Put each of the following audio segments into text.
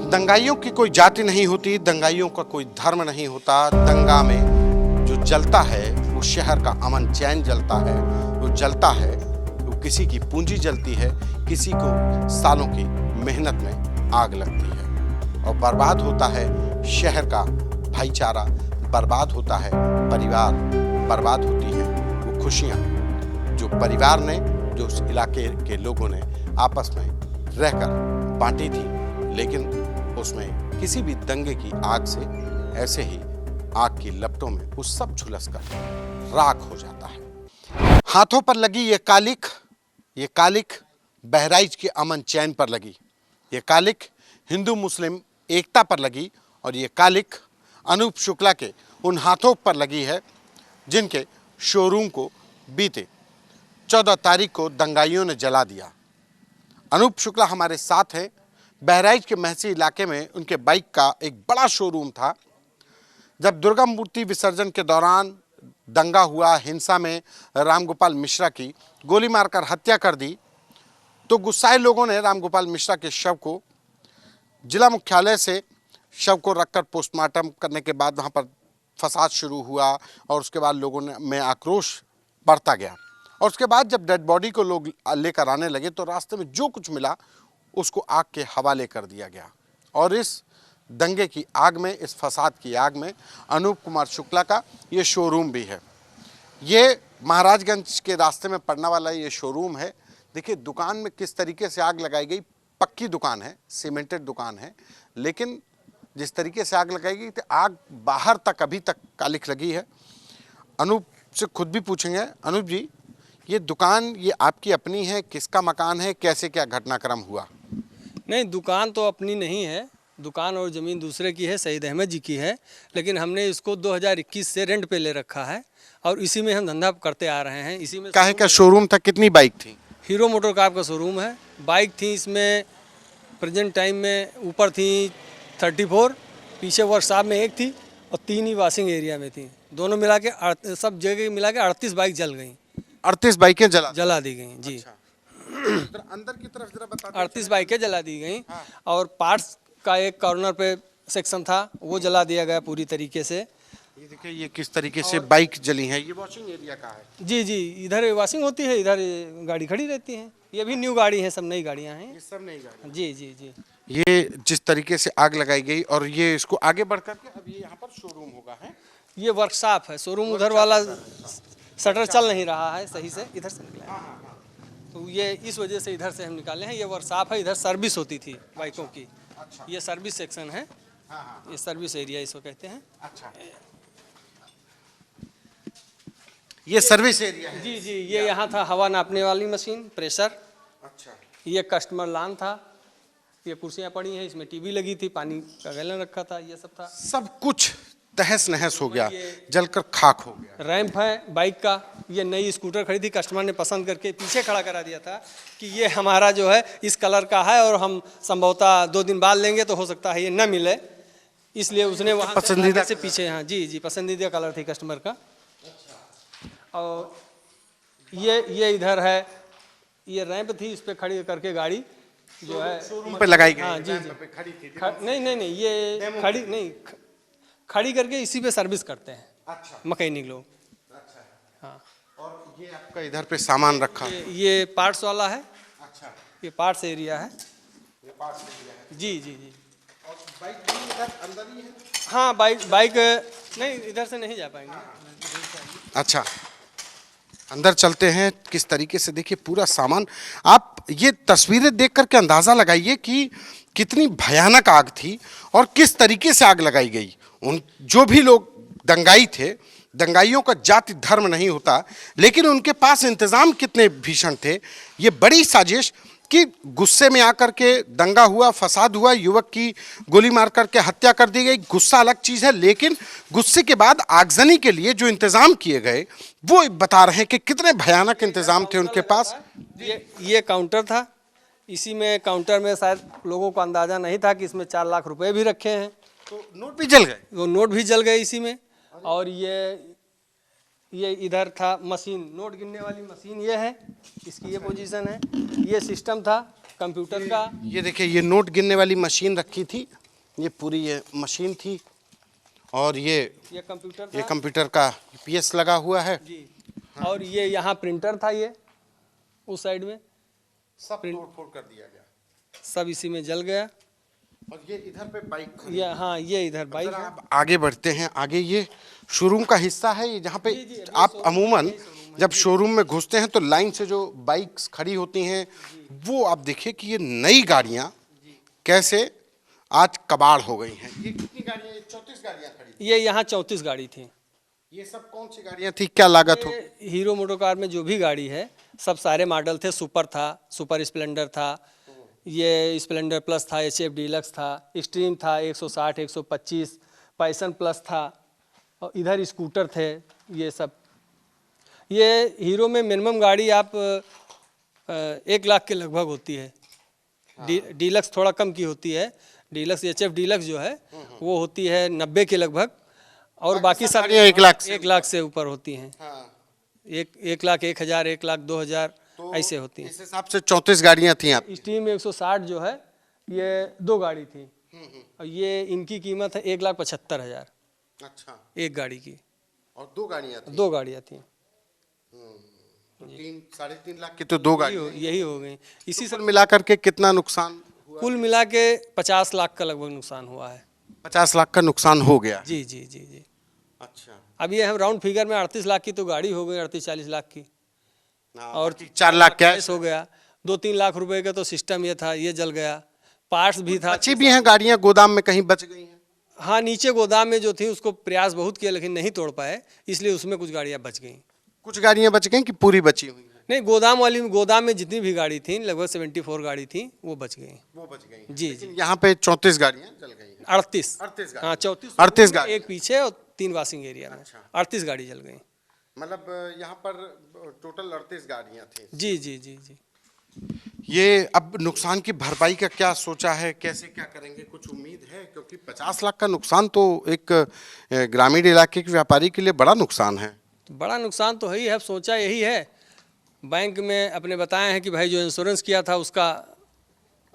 दंगाइयों की कोई जाति नहीं होती, दंगाइयों का कोई धर्म नहीं होता। दंगा में जो जलता है वो शहर का अमन चैन जलता है, वो जलता है, वो किसी की पूंजी जलती है, किसी को सालों की मेहनत में आग लगती है और बर्बाद होता है शहर का भाईचारा, बर्बाद होता है परिवार, बर्बाद होती है वो खुशियाँ जो परिवार ने, जो उस इलाके के लोगों ने आपस में रहकर बांटी थी। लेकिन उसमें किसी भी दंगे की आग से ऐसे ही आग की लपटों में वो सब झुलस कर राख हो जाता है। हाथों पर लगी ये कालिक बहराइच के अमन चैन पर लगी, ये कालिक हिंदू मुस्लिम एकता पर लगी और ये कालिक अनूप शुक्ला के उन हाथों पर लगी है जिनके शोरूम को बीते 14 तारीख को दंगाइयों ने जला दिया। अनूप शुक्ला हमारे साथ हैं। बहराइच के महसी इलाके में उनके बाइक का एक बड़ा शोरूम था। जब दुर्गा मूर्ति विसर्जन के दौरान दंगा हुआ, हिंसा में रामगोपाल मिश्रा की गोली मारकर हत्या कर दी, तो गुस्साए लोगों ने रामगोपाल मिश्रा के शव को जिला मुख्यालय से शव को रखकर पोस्टमार्टम करने के बाद वहाँ पर फसाद शुरू हुआ और उसके बाद लोगों में आक्रोश बढ़ता गया। और उसके बाद जब डेड बॉडी को लोग लेकर आने लगे तो रास्ते में जो कुछ मिला उसको आग के हवाले कर दिया गया। और इस दंगे की आग में, इस फसाद की आग में अनूप कुमार शुक्ला का ये शोरूम भी है। ये महाराजगंज के रास्ते में पड़ने वाला ये शोरूम है। देखिए दुकान में किस तरीके से आग लगाई गई। पक्की दुकान है, सीमेंटेड दुकान है, लेकिन जिस तरीके से आग लगाई गई तो आग बाहर तक अभी तक कालिक लगी है। अनूप से खुद भी पूछेंगे। अनूप जी, ये दुकान ये आपकी अपनी है, किसका मकान है, कैसे क्या घटनाक्रम हुआ? नहीं, दुकान तो अपनी नहीं है, दुकान और ज़मीन दूसरे की है, सईद अहमद जी की है। लेकिन हमने इसको 2021 से रेंट पे ले रखा है और इसी में हम धंधा करते आ रहे हैं। इसी में काहे का शोरूम था? कितनी बाइक थी? हीरो मोटर कार का शोरूम है। बाइक थी इसमें प्रेजेंट टाइम में ऊपर थी 34, पीछे वर्कशॉप में एक थी और 3 ही वॉशिंग एरिया में थी। दोनों मिला के सब जगह मिला के 38 बाइक जल गई। 38 बाइकें जला दी गई जी। अच्छा। अंदर की तरफ जरा बता। 38 बाइकें जला दी गई। और पार्ट्स का एक कॉर्नर पे सेक्शन था, वो जला दिया गया पूरी तरीके से। ये देखिए ये किस तरीके से बाइक जली है। ये वॉशिंग एरिया का है? जी जी, इधर वॉशिंग होती है, इधर गाड़ी खड़ी रहती है। ये भी न्यू गाड़ी है, सब नई गाड़ियाँ हैं। ये सब नई गाड़ी? जी जी जी। ये जिस तरीके से आग लगाई गई और ये इसको आगे बढ़ करके अब ये यहाँ पर शोरूम होगा है? ये वर्कशॉप है, शोरूम उधर वाला शटर चल नहीं रहा है सही से, इधर से निकला है। तो ये इस वजह से इधर से हम निकाले हैं। ये वर्कशॉप है, इधर सर्विस होती थी बाइकों की। अच्छा। ये सर्विस सेक्शन है, ये सर्विस एरिया इसको कहते हैं। अच्छा, ये सर्विस एरिया है? जी जी, ये यहाँ था हवा नापने वाली मशीन, प्रेशर। अच्छा। ये कस्टमर लान था। ये कुर्सियाँ पड़ी हैं, इसमें टीवी लगी थी, पानी का गैलन रखा था, ये सब था। सब कुछ तहस नहस हो गया, जलकर खाक हो गया। रैंप है बाइक का। ये नई स्कूटर खरीदी, कस्टमर ने पसंद करके पीछे खड़ा करा दिया था कि ये हमारा जो है इस कलर का है और हम संभवतः 2 दिन बाद लेंगे तो हो सकता है ये न मिले, इसलिए उसने वहाँ पसंदीदा से पीछे, हाँ जी जी, पसंदीदा कलर थी कस्टमर का। और ये इधर है, ये रैंप थी, इस पर खड़ी करके गाड़ी जो है शोरूम पे लगाई गई। हाँ जी जी, खड़ी थी? नहीं, ये खड़ी नहीं, खड़ी करके इसी पे सर्विस करते हैं। अच्छा। मैकेनिक लोग। अच्छा। हाँ। और ये आपका इधर पे सामान रखा? ये पार्ट्स वाला है। अच्छा। ये पार्ट्स एरिया है। ये पार्ट्स एरिया है? जी जी जी। और बाइक भी इधर अंदर ही है? हाँ, बाइक नहीं, इधर से नहीं जा पाएंगे। अच्छा, अंदर चलते हैं। किस तरीके से देखिए पूरा सामान, आप ये तस्वीरें देख करके अंदाज़ा लगाइए कि कितनी भयानक आग थी और किस तरीके से आग लगाई गई। उन जो भी लोग दंगाई थे, दंगाइयों का जाति धर्म नहीं होता, लेकिन उनके पास इंतज़ाम कितने भीषण थे। ये बड़ी साजिश कि गुस्से में आकर के दंगा हुआ, फसाद हुआ, युवक की गोली मार करके हत्या कर दी गई। गुस्सा अलग चीज़ है, लेकिन गुस्से के बाद आगजनी के लिए जो इंतज़ाम किए गए वो बता रहे हैं कि कितने भयानक इंतज़ाम थे उनके पास। ये काउंटर था, इसी में काउंटर में शायद लोगों को अंदाज़ा नहीं था कि इसमें 4 लाख रुपए भी रखे हैं। तो नोट भी जल गए? वो नोट भी जल गए इसी में। और ये इधर था मशीन, नोट गिनने वाली मशीन ये है, इसकी ये पोजीशन है। ये सिस्टम था, कंप्यूटर का। ये देखिए, ये नोट गिनने वाली मशीन रखी थी, ये पूरी ये मशीन थी, और ये कंप्यूटर ये था कंप्यूटर का पीएस लगा हुआ है। जी। और ये यहाँ प्रिंटर था, ये उस साइड में सब तोड़-फोड़ कर दिया गया, सब इसी में जल गया। और ये इधर पे बाइक खड़ी ये है। हाँ, ये इधर बाइक जरा है। आप आगे बढ़ते हैं, आगे ये शोरूम का हिस्सा है, ये जहाँ पे जी, अभी आप शोरूम अमूमन है, शोरूम है। जब शोरूम में घुसते हैं तो लाइन से जो बाइक्स खड़ी होती हैं, वो आप देखिए कि ये नई गाड़ियाँ कैसे आज कबाड़ हो गई हैं। ये कितनी गाड़ियाँ? 34 गाड़ियाँ खड़ी थी। ये यहाँ 34 गाड़ी थी। ये सब कौन सी गाड़ियाँ थी, क्या लागत हो? ये हीरो मोटोकार में जो भी गाड़ी है, सब सारे मॉडल थे। सुपर था, सुपर स्प्लेंडर था, ये स्प्लेंडर प्लस था, एचएफ डीलक्स था, एक्सट्रीम था, 160, 125, पैसन प्लस था, और इधर स्कूटर थे। ये सब, ये हीरो में मिनिमम गाड़ी आप 1 लाख के लगभग होती है। डीलक्स थोड़ा कम की होती है। डीलक्स एचएफ डीलक्स जो है वो होती है 90 के लगभग, और बाकी सब गाड़ियाँ 1 लाख से 1 लाख से ऊपर होती हैं। हाँ। 1 लाख 1,000, 1 लाख 2,000 तो ऐसे होती हैं। इस हिसाब से 34 गाड़ियाँ थी आप। स्टीम में 160 जो है, ये 2 गाड़ी थी, और ये इनकी कीमत है 1,75,000 अच्छा, एक गाड़ी की। और 2 गाड़ियाँ थी। 2 गाड़ियाँ थी। तो 3-3.5 लाख की तो 2 गाड़ियाँ। यही हो गई। इसी सब मिला करके कितना नुकसान? कुल मिला के 50 लाख का लगभग नुकसान हुआ है। 50 लाख का नुकसान हो गया। जी जी जी जी। अच्छा, अब ये हम राउंड फिगर में 38 लाख की तो गाड़ी हो गई, 38-40 लाख की, और 4 लाख कैश कैश हो गया। 2-3 लाख रुपए का तो सिस्टम ये था, ये जल गया। पार्ट्स भी था। बची भी हैं गाड़ियाँ, गोदाम में कहीं बच गई हैं। हाँ, नीचे गोदाम में जो थी उसको प्रयास बहुत किया, लेकिन नहीं तोड़ पाए, इसलिए उसमें कुछ गाड़ियाँ बच गई। कुछ गाड़ियाँ बच गई कि पूरी बची हुई हैं? नहीं, गोदाम में जितनी भी गाड़ी थी, लगभग 74 गाड़ी थी, वो बच गई। वो बच गई हैं। जी लेकिन जी। यहाँ पे 34 गाड़ियाँ जल गई हैं। 38 38 हाँ, गाड़ी। 34 38 गाड़ी। एक पीछे और 3 वाशिंग एरिया में। अच्छा। 38 गाड़ी जल गई। मतलब यहाँ पर टोटल 38 गाड़ियाँ थी। जी जी जी जी। ये अब नुकसान की भरपाई का क्या सोचा है, कैसे क्या करेंगे, कुछ उम्मीद है? क्योंकि 50 लाख का नुकसान तो एक ग्रामीण इलाके के व्यापारी के लिए बड़ा नुकसान है। तो बड़ा नुकसान तो है ही है। अब सोचा यही है, बैंक में अपने बताए हैं कि भाई जो इंश्योरेंस किया था उसका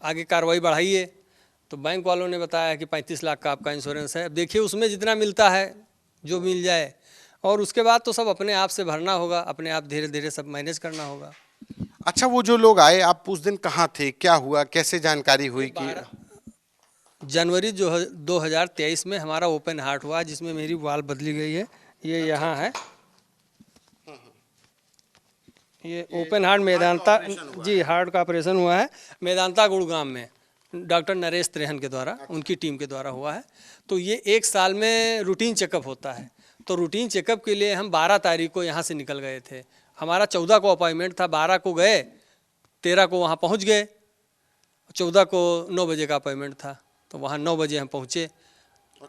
आगे कार्रवाई बढ़ाइए, तो बैंक वालों ने बताया कि 35 लाख का आपका इंश्योरेंस है। अब देखिए उसमें जितना मिलता है, जो मिल जाए, और उसके बाद तो सब अपने आप से भरना होगा, अपने आप धीरे धीरे सब मैनेज करना होगा। अच्छा, वो जो लोग आए, आप उस दिन कहाँ थे, क्या हुआ, कैसे जानकारी हुई कि? जनवरी जो 2023 में हमारा ओपन हार्ट हुआ, जिसमें मेरी वाल बदली गई है। ये यहाँ है, ये ओपन हार्ट मेदांता, जी हार्ट का ऑपरेशन हुआ है मेदांता गुड़गांव में, डॉक्टर नरेश त्रेहन के द्वारा, उनकी टीम के द्वारा हुआ है। तो ये 1 साल में रूटीन चेकअप होता है। तो रूटीन चेकअप के लिए हम 12 तारीख को यहाँ से निकल गए थे। हमारा 14 को अपॉइंटमेंट था, 12 को गए, 13 को वहाँ पहुँच गए, 14 को 9 बजे का अपॉइंटमेंट था, तो वहाँ 9 बजे हम पहुँचे। और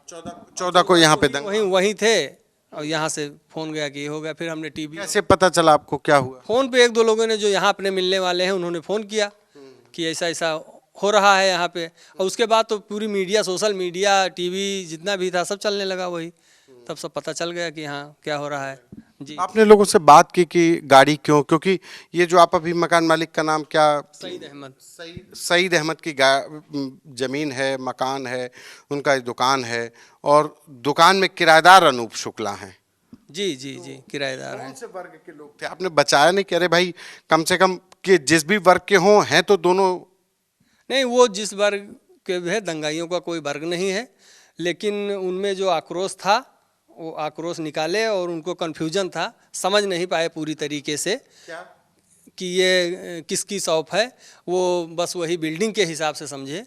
14 को यहाँ पे दंगा। वहीं थे, और यहाँ से फ़ोन गया कि ये हो गया। फिर हमने टीवी, कैसे पता चला आपको, क्या हुआ? फ़ोन पे 1-2 लोगों ने जो यहाँ अपने मिलने वाले हैं उन्होंने फ़ोन किया कि ऐसा ऐसा हो रहा है यहाँ पे। और उसके बाद तो पूरी मीडिया, सोशल मीडिया, टीवी जितना भी था सब चलने लगा वही, तब सब पता चल गया कि हाँ क्या हो रहा है। जी। आपने लोगों से बात की कि गाड़ी क्यों, क्योंकि ये जो आप अभी मकान मालिक का नाम क्या? सईद अहमद। सईद अहमद की जमीन है, मकान है, उनका दुकान है, और दुकान में किराएदार अनूप शुक्ला हैं। जी जी जी, किराएदार हैं। कौन से वर्ग के लोग थे? आपने बचाया नहीं कि अरे भाई कम से कम कि जिस भी वर्ग के हों, हैं तो दोनों? नहीं, वो जिस वर्ग के है, दंगाइयों का कोई वर्ग नहीं है, लेकिन उनमें जो आक्रोश था वो आक्रोश निकाले, और उनको कन्फ्यूजन था, समझ नहीं पाए पूरी तरीके से क्या कि ये किसकी शॉप है। वो बस वही बिल्डिंग के हिसाब से समझे,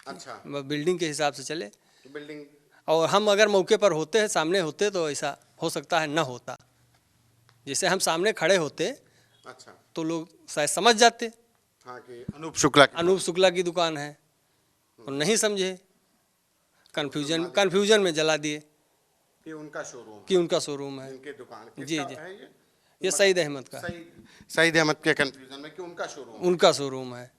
अच्छा, बिल्डिंग के हिसाब से चले। बिल्डिंग। और हम अगर मौके पर होते हैं, सामने होते, तो ऐसा हो सकता है ना होता। जैसे हम सामने खड़े होते अच्छा, तो लोग शायद समझ जाते हाँ कि अनूप शुक्ला की दुकान है, और नहीं समझे, कन्फ्यूजन में जला दिए कि उनका शोरूम, कि उनका शोरूम है। इनके दुकान जी किसका जी, है ये सईद अहमद का, सईद अहमद के कंफ्यूजन में कि उनका शोरूम है।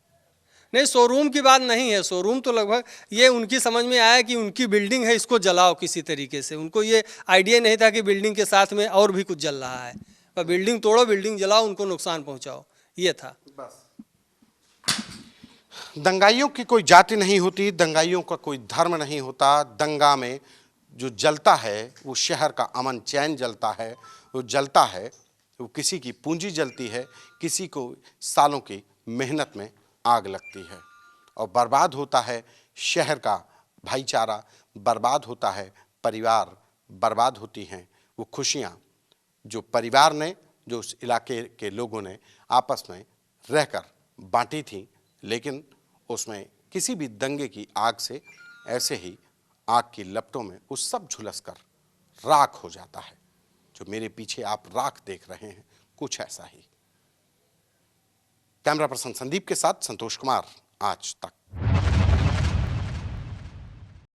नहीं, शोरूम की बात नहीं है। शोरूम तो लगभग ये उनकी समझ में आया कि उनकी बिल्डिंग है, इसको जलाओ किसी तरीके से। उनको ये आइडिया नहीं था कि बिल्डिंग के साथ में और भी कुछ जल रहा है, पर बिल्डिंग तोड़ो, बिल्डिंग जलाओ, उनको नुकसान पहुंचाओ, ये था। बस दंगाइयों की कोई जाति नहीं होती, दंगाइयों का कोई धर्म नहीं होता। दंगा में जो जलता है वो शहर का अमन चैन जलता है, वो जलता है, वो किसी की पूंजी जलती है, किसी को सालों की मेहनत में आग लगती है और बर्बाद होता है शहर का भाईचारा, बर्बाद होता है परिवार, बर्बाद होती हैं वो खुशियाँ जो परिवार ने, जो उस इलाके के लोगों ने आपस में रहकर बांटी थी, लेकिन उसमें किसी भी दंगे की आग से ऐसे ही आग की लपटों में वो सब झुलसकर राख हो जाता है। जो मेरे पीछे आप राख देख रहे हैं, कुछ ऐसा ही। कैमरा पर्सन संदीप के साथ संतोष कुमार, आज तक।